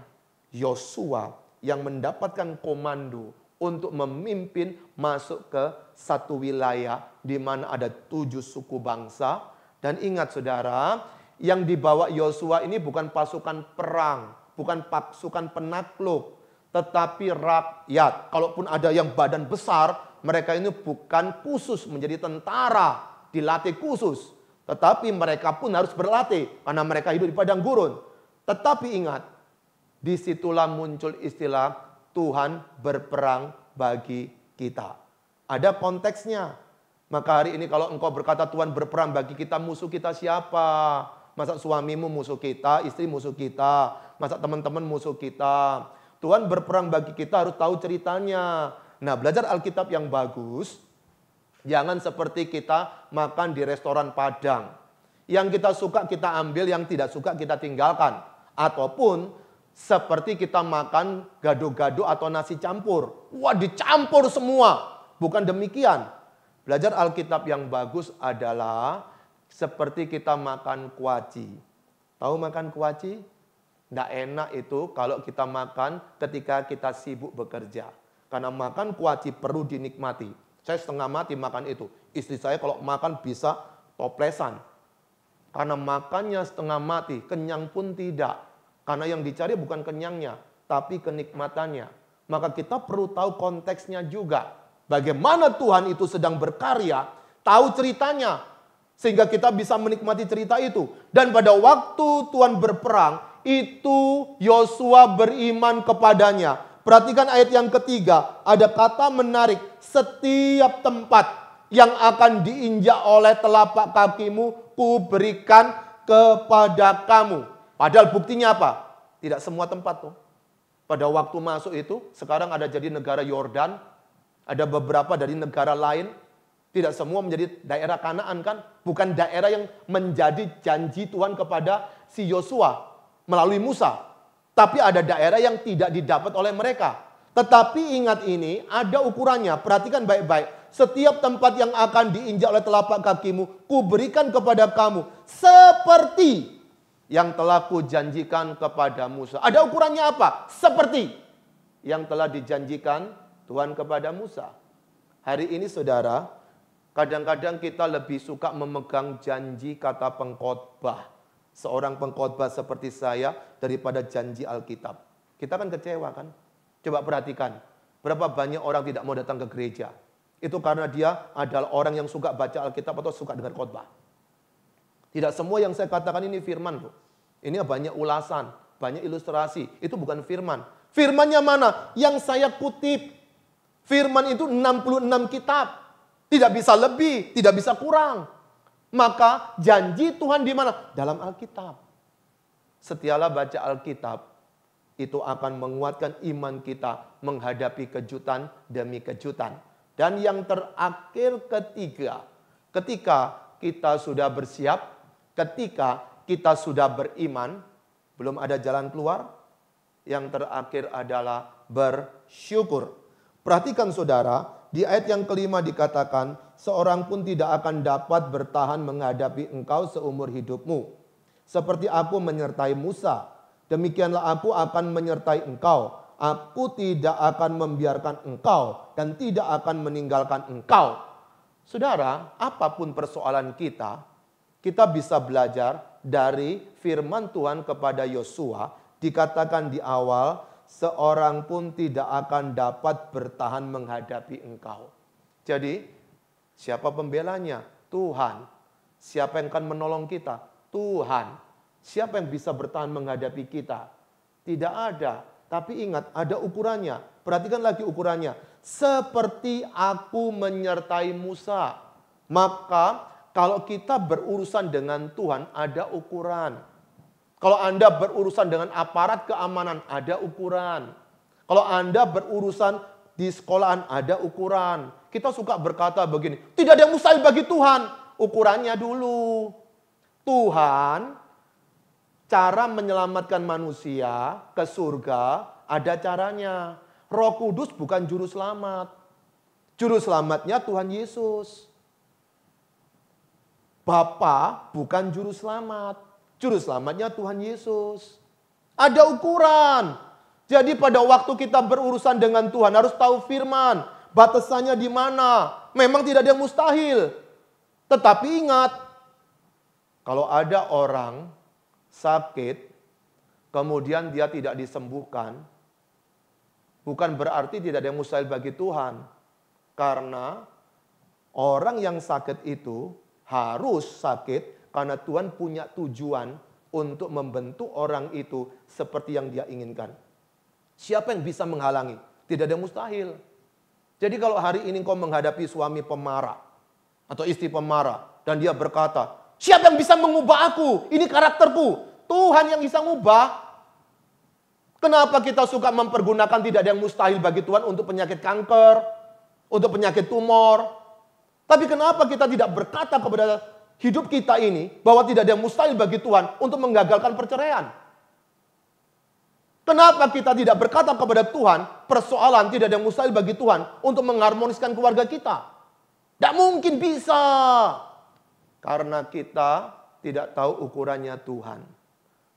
Yosua yang mendapatkan komando untuk memimpin masuk ke satu wilayah di mana ada 7 suku bangsa. Dan ingat saudara, yang dibawa Yosua ini bukan pasukan perang, bukan pasukan penakluk, tetapi rakyat. Kalaupun ada yang badan besar, mereka ini bukan khusus menjadi tentara, dilatih khusus. Tetapi mereka pun harus berlatih, karena mereka hidup di padang gurun. Tetapi ingat, disitulah muncul istilah Tuhan berperang bagi kita. Ada konteksnya. Maka hari ini kalau engkau berkata Tuhan berperang bagi kita, musuh kita siapa? Masa suamimu musuh kita, istri musuh kita, masa teman-teman musuh kita. Tuhan berperang bagi kita harus tahu ceritanya. Nah, belajar Alkitab yang bagus, jangan seperti kita makan di restoran Padang. Yang kita suka kita ambil, yang tidak suka kita tinggalkan. Ataupun seperti kita makan gado-gado atau nasi campur. Wah, dicampur semua. Bukan demikian. Belajar Alkitab yang bagus adalah seperti kita makan kuaci. Tahu makan kuaci? Tidak enak itu kalau kita makan ketika kita sibuk bekerja. Karena makan kuaci perlu dinikmati. Saya setengah mati makan itu. Istri saya kalau makan bisa toplesan. Karena makannya setengah mati, kenyang pun tidak. Karena yang dicari bukan kenyangnya, tapi kenikmatannya. Maka kita perlu tahu konteksnya juga. Bagaimana Tuhan itu sedang berkarya, tahu ceritanya. Sehingga kita bisa menikmati cerita itu. Dan pada waktu Tuhan berperang, itu Yosua beriman kepadanya. Perhatikan ayat yang ketiga, ada kata menarik. Setiap tempat yang akan diinjak oleh telapak kakimu, ku berikan kepada kamu. Padahal buktinya apa? Tidak semua tempat tuh. Pada waktu masuk itu, sekarang ada jadi negara Yordan, ada beberapa dari negara lain, tidak semua menjadi daerah Kanaan kan? Bukan daerah yang menjadi janji Tuhan kepada si Yosua melalui Musa. Tapi ada daerah yang tidak didapat oleh mereka. Tetapi ingat ini, ada ukurannya. Perhatikan baik-baik. Setiap tempat yang akan diinjak oleh telapak kakimu, kuberikan kepada kamu. Seperti yang telah kujanjikan kepada Musa. Ada ukurannya apa? Seperti yang telah dijanjikan Tuhan kepada Musa. Hari ini saudara, kadang-kadang kita lebih suka memegang janji kata pengkhotbah. Seorang pengkhotbah seperti saya daripada janji Alkitab. Kita kan kecewa kan? Coba perhatikan, berapa banyak orang tidak mau datang ke gereja. Itu karena dia adalah orang yang suka baca Alkitab atau suka dengar khotbah. Tidak semua yang saya katakan ini firman. Ini banyak ulasan, banyak ilustrasi. Itu bukan firman. Firmannya mana? Yang saya kutip. Firman itu 66 kitab. Tidak bisa lebih, tidak bisa kurang. Maka janji Tuhan di mana? Dalam Alkitab. Setialah baca Alkitab, itu akan menguatkan iman kita menghadapi kejutan demi kejutan. Dan yang terakhir ketiga, ketika kita sudah bersiap, ketika kita sudah beriman, belum ada jalan keluar, yang terakhir adalah bersyukur. Perhatikan saudara, di ayat yang kelima dikatakan, seorang pun tidak akan dapat bertahan menghadapi engkau seumur hidupmu. Seperti aku menyertai Musa, demikianlah aku akan menyertai engkau. Aku tidak akan membiarkan engkau dan tidak akan meninggalkan engkau. Saudara, apapun persoalan kita bisa belajar dari firman Tuhan kepada Yosua. Dikatakan di awal, seorang pun tidak akan dapat bertahan menghadapi engkau. Jadi, siapa pembelanya? Tuhan. Siapa yang akan menolong kita? Tuhan. Siapa yang bisa bertahan menghadapi kita? Tidak ada. Tapi ingat, ada ukurannya. Perhatikan lagi ukurannya. Seperti aku menyertai Musa. Maka kalau kita berurusan dengan Tuhan, ada ukuran. Kalau Anda berurusan dengan aparat keamanan, ada ukuran. Kalau Anda berurusan di sekolahan, ada ukuran. Kita suka berkata begini, tidak ada yang mustahil bagi Tuhan. Ukurannya dulu. Tuhan, cara menyelamatkan manusia ke surga, ada caranya. Roh Kudus bukan juru selamat. Juru selamatnya Tuhan Yesus. Bapa bukan juru selamat. Juru selamatnya Tuhan Yesus. Ada ukuran. Jadi pada waktu kita berurusan dengan Tuhan harus tahu firman. Batasannya di mana. Memang tidak ada yang mustahil. Tetapi ingat. Kalau ada orang sakit. Kemudian dia tidak disembuhkan. Bukan berarti tidak ada yang mustahil bagi Tuhan. Karena orang yang sakit itu harus sakit. Karena Tuhan punya tujuan untuk membentuk orang itu seperti yang dia inginkan. Siapa yang bisa menghalangi? Tidak ada yang mustahil. Jadi kalau hari ini kau menghadapi suami pemarah atau istri pemarah dan dia berkata, siapa yang bisa mengubah aku? Ini karakterku. Tuhan yang bisa mengubah. Kenapa kita suka mempergunakan tidak ada yang mustahil bagi Tuhan untuk penyakit kanker, untuk penyakit tumor? Tapi kenapa kita tidak berkata kepada hidup kita ini bahwa tidak ada yang mustahil bagi Tuhan untuk menggagalkan perceraian? Kenapa kita tidak berkata kepada Tuhan, persoalan tidak ada yang mustahil bagi Tuhan untuk mengharmoniskan keluarga kita? Tidak mungkin bisa. Karena kita tidak tahu ukurannya Tuhan.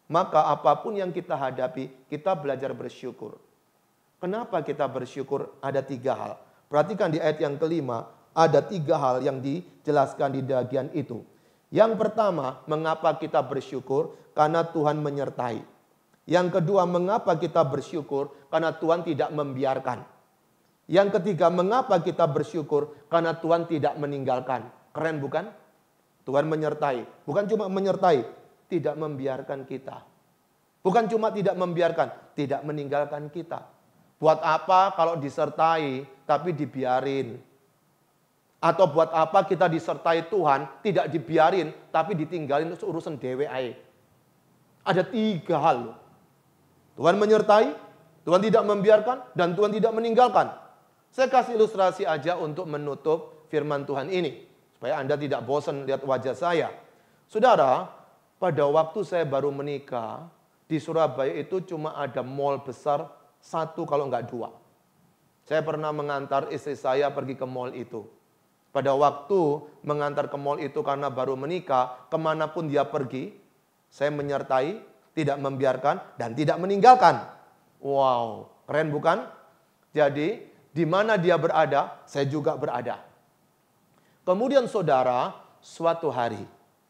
Maka apapun yang kita hadapi, kita belajar bersyukur. Kenapa kita bersyukur? Ada 3 hal. Perhatikan di ayat yang kelima, ada 3 hal yang dijelaskan di bagian itu. Yang pertama, mengapa kita bersyukur? Karena Tuhan menyertai. Yang kedua, mengapa kita bersyukur? Karena Tuhan tidak membiarkan. Yang ketiga, mengapa kita bersyukur? Karena Tuhan tidak meninggalkan. Keren bukan? Tuhan menyertai. Bukan cuma menyertai, tidak membiarkan kita. Bukan cuma tidak membiarkan, tidak meninggalkan kita. Buat apa kalau disertai tapi dibiarin? Atau buat apa kita disertai Tuhan tidak dibiarin tapi ditinggalin urusan dewe ae? Ada 3 hal loh. Tuhan menyertai, Tuhan tidak membiarkan, dan Tuhan tidak meninggalkan. Saya kasih ilustrasi aja untuk menutup firman Tuhan ini. Supaya Anda tidak bosan lihat wajah saya. Saudara, pada waktu saya baru menikah, di Surabaya itu cuma ada mall besar 1 kalau enggak 2. Saya pernah mengantar istri saya pergi ke mall itu. Pada waktu mengantar ke mall itu karena baru menikah, kemanapun dia pergi, saya menyertai, tidak membiarkan, dan tidak meninggalkan. Wow, keren bukan? Jadi, di mana dia berada, saya juga berada. Kemudian saudara, suatu hari,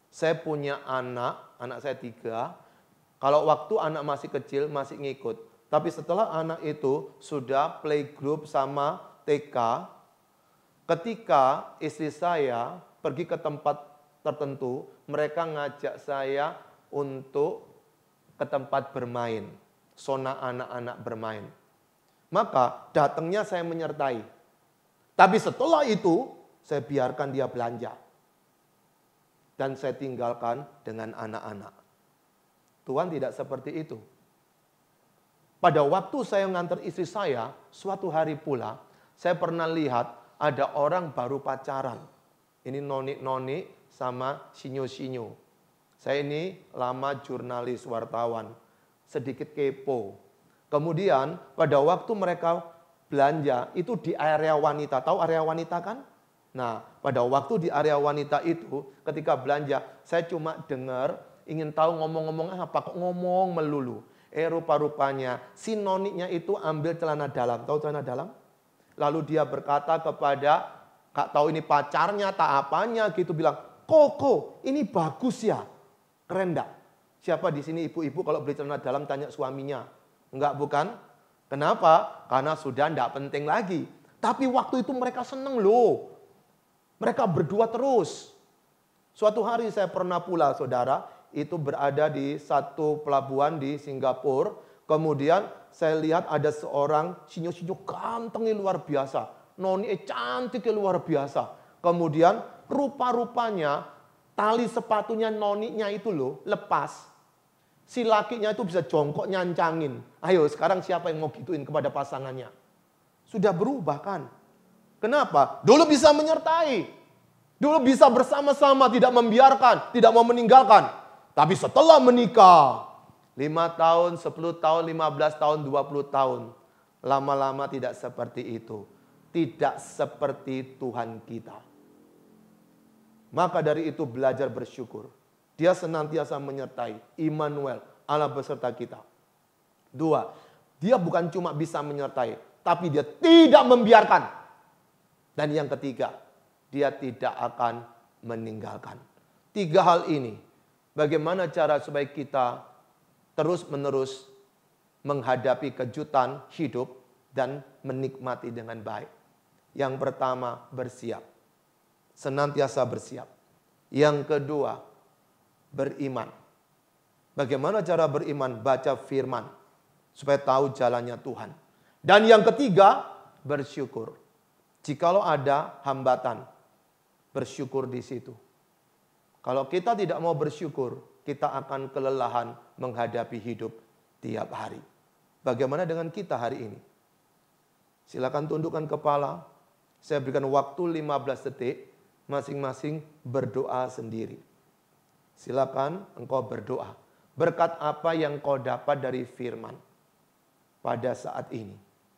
saya punya anak saya 3. Kalau waktu anak masih kecil, masih ngikut. Tapi setelah anak itu sudah playgroup sama TK, ketika istri saya pergi ke tempat tertentu, mereka ngajak saya untuk ke tempat bermain, zona anak-anak bermain. Maka datangnya saya menyertai. Tapi setelah itu, saya biarkan dia belanja. Dan saya tinggalkan dengan anak-anak. Tuhan tidak seperti itu. Pada waktu saya mengantar istri saya, suatu hari pula, saya pernah lihat ada orang baru pacaran. Ini noni-noni sama sinyo-sinyo. Saya ini lama jurnalis wartawan. Sedikit kepo. Kemudian pada waktu mereka belanja, itu di area wanita. Tahu area wanita kan? Nah, pada waktu di area wanita itu, ketika belanja, saya cuma dengar, ingin tahu ngomong-ngomong apa, kok ngomong melulu. Rupa-rupanya si noninya itu ambil celana dalam. Tahu celana dalam? Lalu dia berkata kepada, gak tahu ini pacarnya, tak apanya gitu, bilang, Koko, ini bagus ya. Keren enggak? Siapa di sini ibu-ibu kalau beli celana dalam tanya suaminya? Enggak bukan? Kenapa? Karena sudah enggak penting lagi. Tapi waktu itu mereka seneng loh. Mereka berdua terus. Suatu hari saya pernah pula saudara, itu berada di satu pelabuhan di Singapura. Kemudian saya lihat ada seorang sinyo-sinyo gantengnya luar biasa. Noni cantiknya luar biasa. Kemudian rupa-rupanya tali sepatunya noninya itu loh lepas. Si lakinya itu bisa jongkok nyancangin. Ayo sekarang siapa yang mau gituin kepada pasangannya? Sudah berubah kan? Kenapa? Dulu bisa menyertai. Dulu bisa bersama-sama, tidak membiarkan, tidak mau meninggalkan. Tapi setelah menikah, 5 tahun, 10 tahun, 15 tahun, 20 tahun. Lama-lama tidak seperti itu. Tidak seperti Tuhan kita. Maka dari itu belajar bersyukur. Dia senantiasa menyertai. Immanuel, Allah beserta kita. 2, dia bukan cuma bisa menyertai, tapi dia tidak membiarkan. Dan yang ketiga, dia tidak akan meninggalkan. 3 hal ini, bagaimana cara supaya kita terus-menerus menghadapi kejutan hidup dan menikmati dengan baik. Yang pertama, bersiap. Senantiasa bersiap. Yang kedua, beriman. Bagaimana cara beriman? Baca firman. Supaya tahu jalannya Tuhan. Dan yang ketiga, bersyukur. Jikalau ada hambatan, bersyukur di situ. Kalau kita tidak mau bersyukur, kita akan kelelahan menghadapi hidup tiap hari. Bagaimana dengan kita hari ini? Silakan tundukkan kepala. Saya berikan waktu 15 detik. Masing-masing berdoa sendiri. Silakan engkau berdoa. Berkat apa yang kau dapat dari firman pada saat ini?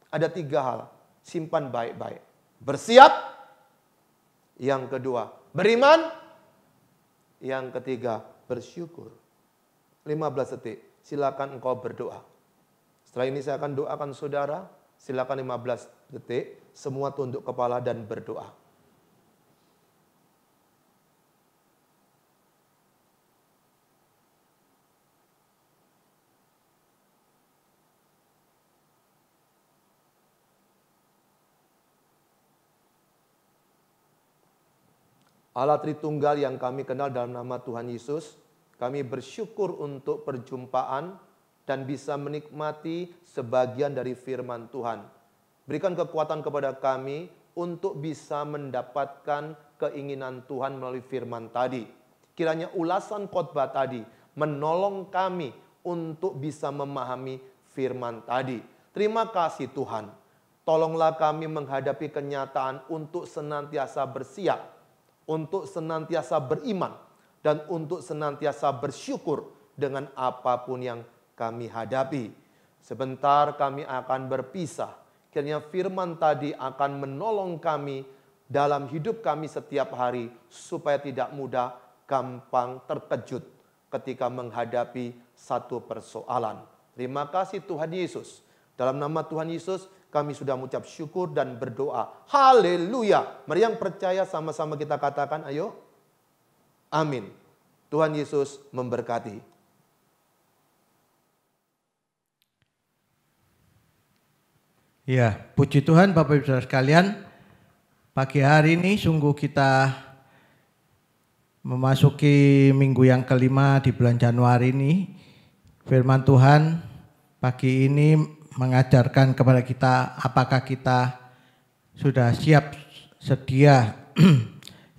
Ada 3 hal. Simpan baik-baik. Bersiap. Yang kedua, beriman. Yang ketiga, bersyukur. 15 detik. Silakan engkau berdoa. Setelah ini saya akan doakan saudara. Silakan 15 detik. Semua tunduk kepala dan berdoa. Allah Tritunggal yang kami kenal dalam nama Tuhan Yesus, kami bersyukur untuk perjumpaan dan bisa menikmati sebagian dari firman Tuhan. Berikan kekuatan kepada kami untuk bisa mendapatkan keinginan Tuhan melalui firman tadi. Kiranya ulasan khotbah tadi menolong kami untuk bisa memahami firman tadi. Terima kasih Tuhan. Tolonglah kami menghadapi kenyataan untuk senantiasa bersiap, untuk senantiasa beriman, dan untuk senantiasa bersyukur dengan apapun yang kami hadapi. Sebentar kami akan berpisah. Kiranya firman tadi akan menolong kami dalam hidup kami setiap hari supaya tidak mudah gampang terkejut ketika menghadapi satu persoalan. Terima kasih Tuhan Yesus. Dalam nama Tuhan Yesus kami sudah mengucap syukur dan berdoa. Haleluya. Mari yang percaya sama-sama kita katakan, ayo. Amin. Tuhan Yesus memberkati. Ya, puji Tuhan Bapak Ibu Saudara sekalian. Pagi hari ini sungguh kita memasuki minggu yang kelima di bulan Januari ini. Firman Tuhan pagi ini mengajarkan kepada kita apakah kita sudah siap sedia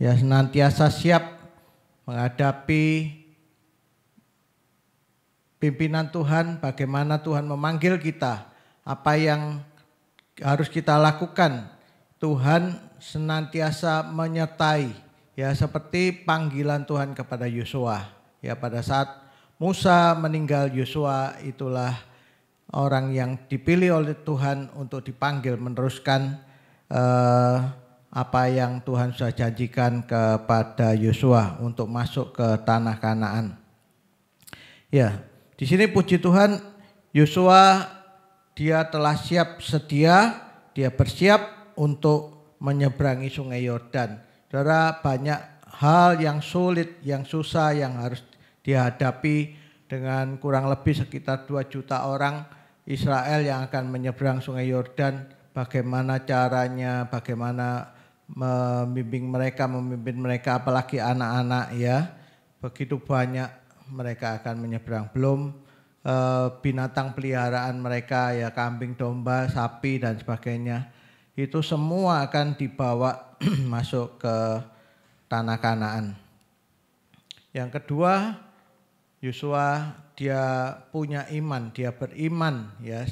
ya senantiasa siap menghadapi pimpinan Tuhan, bagaimana Tuhan memanggil kita, apa yang harus kita lakukan. Tuhan senantiasa menyertai, ya seperti panggilan Tuhan kepada Yosua. Ya pada saat Musa meninggal, Yosua itulah orang yang dipilih oleh Tuhan untuk dipanggil meneruskan apa yang Tuhan sudah janjikan kepada Yosua untuk masuk ke tanah Kanaan. Ya, di sini puji Tuhan, Yosua dia telah siap sedia, dia bersiap untuk menyeberangi sungai Yordan. Saudara, banyak hal yang sulit, yang susah yang harus dihadapi dengan kurang lebih sekitar 2 juta orang Israel yang akan menyeberang sungai Yordan. Bagaimana caranya, bagaimana memimpin mereka, apalagi anak-anak ya. Begitu banyak mereka akan menyeberang. Belum binatang peliharaan mereka ya, kambing, domba, sapi dan sebagainya, itu semua akan dibawa masuk ke tanah Kanaan. Yang kedua, Yosua dia punya iman, dia beriman ya.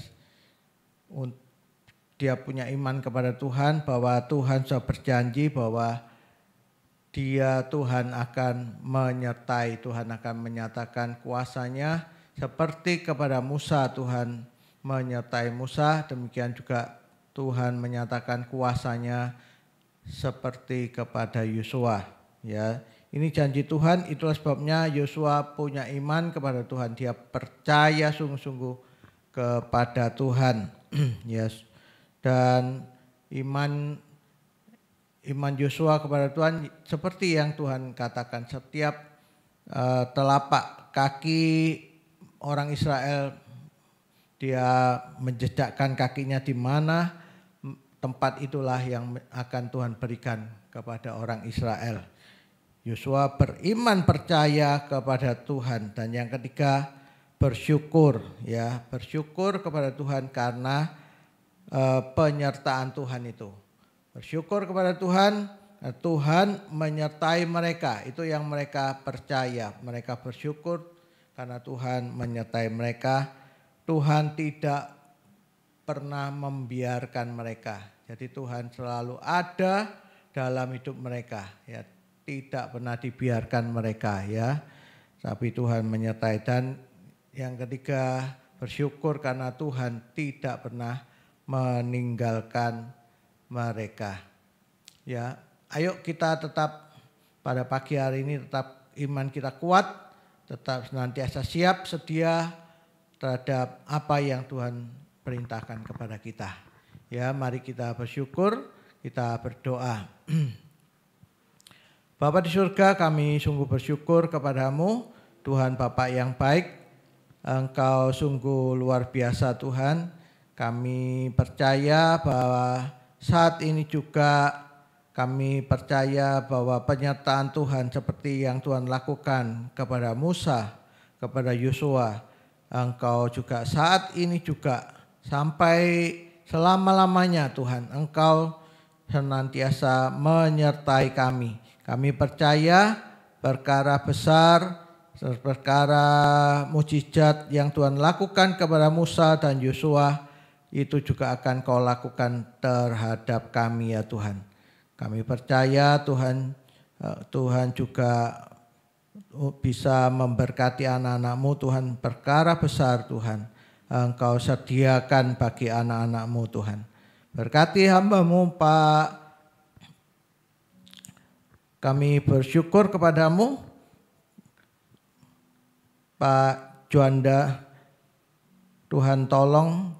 Dia punya iman kepada Tuhan bahwa Tuhan sudah berjanji bahwa Tuhan akan menyertai, Tuhan akan menyatakan kuasanya. Seperti kepada Musa Tuhan menyertai Musa, demikian juga Tuhan menyatakan kuasanya seperti kepada Yosua. Ya, ini janji Tuhan, itulah sebabnya Yosua punya iman kepada Tuhan. Dia percaya sungguh-sungguh kepada Tuhan. Yes. Dan iman Yosua kepada Tuhan seperti yang Tuhan katakan, setiap telapak kaki orang Israel dia menjejakkan kakinya di mana, tempat itulah yang akan Tuhan berikan kepada orang Israel. Yosua beriman percaya kepada Tuhan. Dan yang ketiga, bersyukur ya, bersyukur kepada Tuhan karena penyertaan Tuhan itu. Bersyukur kepada Tuhan, Tuhan menyertai mereka, itu yang mereka percaya. Mereka bersyukur karena Tuhan menyertai mereka. Tuhan tidak pernah membiarkan mereka. Jadi Tuhan selalu ada dalam hidup mereka ya, tidak pernah dibiarkan mereka ya. Tapi Tuhan menyertai. Dan yang ketiga, bersyukur karena Tuhan tidak pernah meninggalkan mereka. Ya, ayo kita tetap pada pagi hari ini tetap iman kita kuat, tetap senantiasa siap sedia terhadap apa yang Tuhan perintahkan kepada kita. Ya, mari kita bersyukur, kita berdoa. Bapa di surga, kami sungguh bersyukur kepadamu, Tuhan Bapa yang baik. Engkau sungguh luar biasa Tuhan. Kami percaya bahwa saat ini juga kami percaya bahwa penyertaan Tuhan seperti yang Tuhan lakukan kepada Musa, kepada Yosua, Engkau juga saat ini juga sampai selama-lamanya Tuhan, Engkau senantiasa menyertai kami. Kami percaya perkara besar perkara mujizat yang Tuhan lakukan kepada Musa dan Yosua, itu juga akan Kau lakukan terhadap kami ya Tuhan. Kami percaya Tuhan juga bisa memberkati anak-anak-Mu Tuhan, perkara besar Tuhan Engkau sediakan bagi anak-anak-Mu Tuhan. Berkati hamba-Mu Pak, kami bersyukur kepadamu Pak Juanda, Tuhan tolong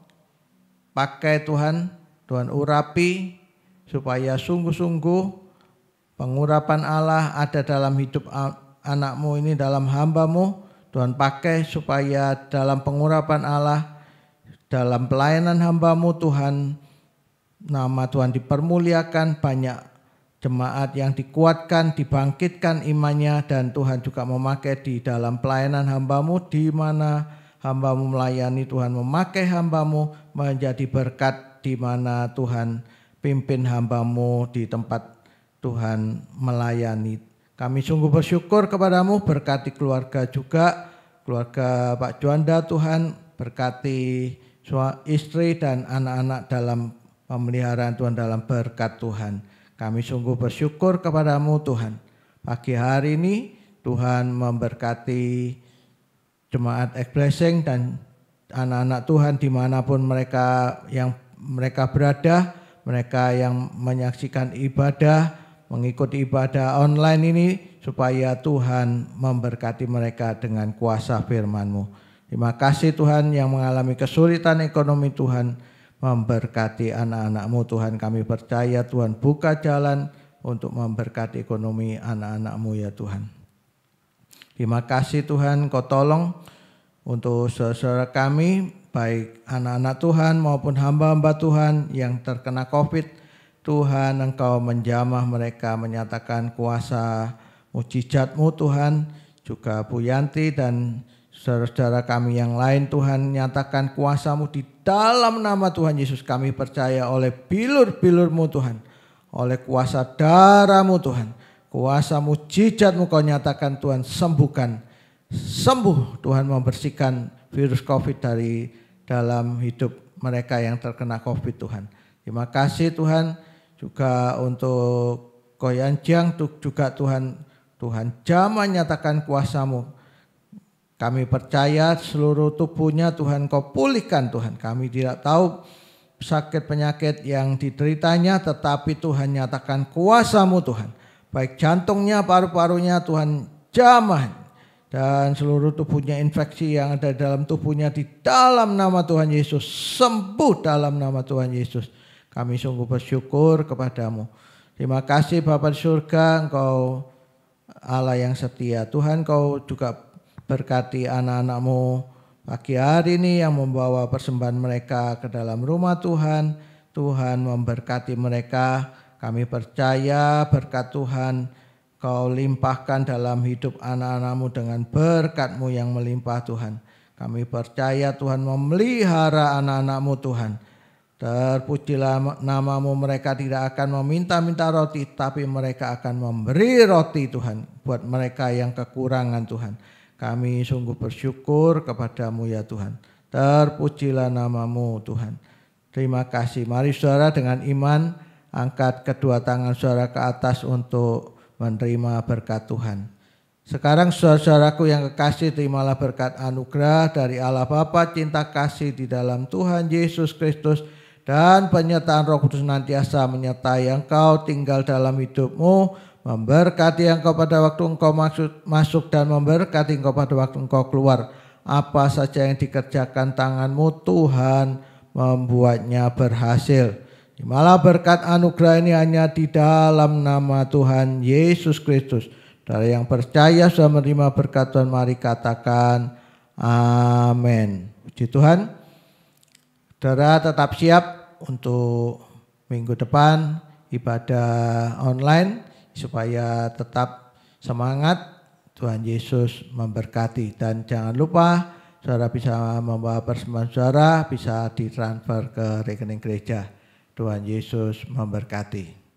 pakai Tuhan urapi supaya sungguh-sungguh pengurapan Allah ada dalam hidup anak-Mu ini, dalam hamba-Mu. Tuhan pakai supaya dalam pengurapan Allah, dalam pelayanan hamba-Mu Tuhan, nama Tuhan dipermuliakan, banyak jemaat yang dikuatkan, dibangkitkan imannya, dan Tuhan juga memakai di dalam pelayanan hamba-Mu, di mana hamba-Mu melayani, Tuhan memakai hamba-Mu menjadi berkat, di mana Tuhan pimpin hamba-Mu di tempat Tuhan melayani. Kami sungguh bersyukur kepadamu, berkati keluarga juga, keluarga Pak Juanda Tuhan, berkati istri dan anak-anak dalam pemeliharaan Tuhan, dalam berkat Tuhan. Kami sungguh bersyukur kepadamu Tuhan. Pagi hari ini Tuhan memberkati jemaat X-Blessing dan anak-anak Tuhan dimanapun mereka berada, mereka yang menyaksikan ibadah, mengikuti ibadah online ini, supaya Tuhan memberkati mereka dengan kuasa firman-Mu. Terima kasih Tuhan yang mengalami kesulitan ekonomi, Tuhan memberkati anak-anak-Mu Tuhan. Kami percaya Tuhan buka jalan untuk memberkati ekonomi anak-anak-Mu ya Tuhan. Terima kasih Tuhan, Kau tolong untuk saudara kami, baik anak-anak Tuhan maupun hamba-hamba Tuhan yang terkena COVID. Tuhan Engkau menjamah mereka, menyatakan kuasa mujizat-Mu Tuhan. Juga Bu Yanti dan saudara-saudara kami yang lain Tuhan, nyatakan kuasa-Mu di dalam nama Tuhan Yesus. Kami percaya oleh bilur-bilur-Mu Tuhan, oleh kuasa darah-Mu Tuhan, kuasa mujizat-Mu Kau nyatakan Tuhan, sembuhkan, sembuh Tuhan, membersihkan virus COVID dari dalam hidup mereka yang terkena COVID Tuhan. Terima kasih Tuhan, juga untuk Koyanjang juga Tuhan jamah nyatakan kuasa-Mu. Kami percaya seluruh tubuhnya Tuhan Kau pulihkan Tuhan. Kami tidak tahu sakit penyakit yang dideritanya, tetapi Tuhan nyatakan kuasa-Mu Tuhan. Baik jantungnya, paru-parunya Tuhan jamah, dan seluruh tubuhnya, infeksi yang ada dalam tubuhnya, di dalam nama Tuhan Yesus sembuh dalam nama Tuhan Yesus. Kami sungguh bersyukur kepadamu. Terima kasih Bapa di surga, Engkau Allah yang setia. Tuhan Kau juga berkati anak-anak-Mu pagi hari ini yang membawa persembahan mereka ke dalam rumah Tuhan. Tuhan memberkati mereka. Kami percaya berkat Tuhan Kau limpahkan dalam hidup anak-anak-Mu dengan berkat-Mu yang melimpah Tuhan. Kami percaya Tuhan memelihara anak-anak-Mu Tuhan. Terpujilah nama-Mu, mereka tidak akan meminta-minta roti, tapi mereka akan memberi roti Tuhan buat mereka yang kekurangan Tuhan. Kami sungguh bersyukur kepadamu ya Tuhan. Terpujilah nama-Mu Tuhan. Terima kasih. Mari saudara dengan iman angkat kedua tangan saudara ke atas untuk menerima berkat Tuhan. Sekarang saudara-saudaraku yang kekasih, terimalah berkat anugerah dari Allah Bapa, cinta kasih di dalam Tuhan Yesus Kristus, dan penyertaan Roh Kudus senantiasa menyertai engkau, tinggal dalam hidupmu, memberkati engkau pada waktu engkau masuk dan memberkati engkau pada waktu engkau keluar. Apa saja yang dikerjakan tanganmu, Tuhan membuatnya berhasil. Terimalah berkat anugerah ini hanya di dalam nama Tuhan Yesus Kristus. Dari yang percaya sudah menerima berkat Tuhan, mari katakan amin. Puji Tuhan. Saudara tetap siap untuk minggu depan ibadah online, supaya tetap semangat. Tuhan Yesus memberkati. Dan jangan lupa saudara bisa membawa persembahan saudara, bisa ditransfer ke rekening gereja. Tuhan Yesus memberkati.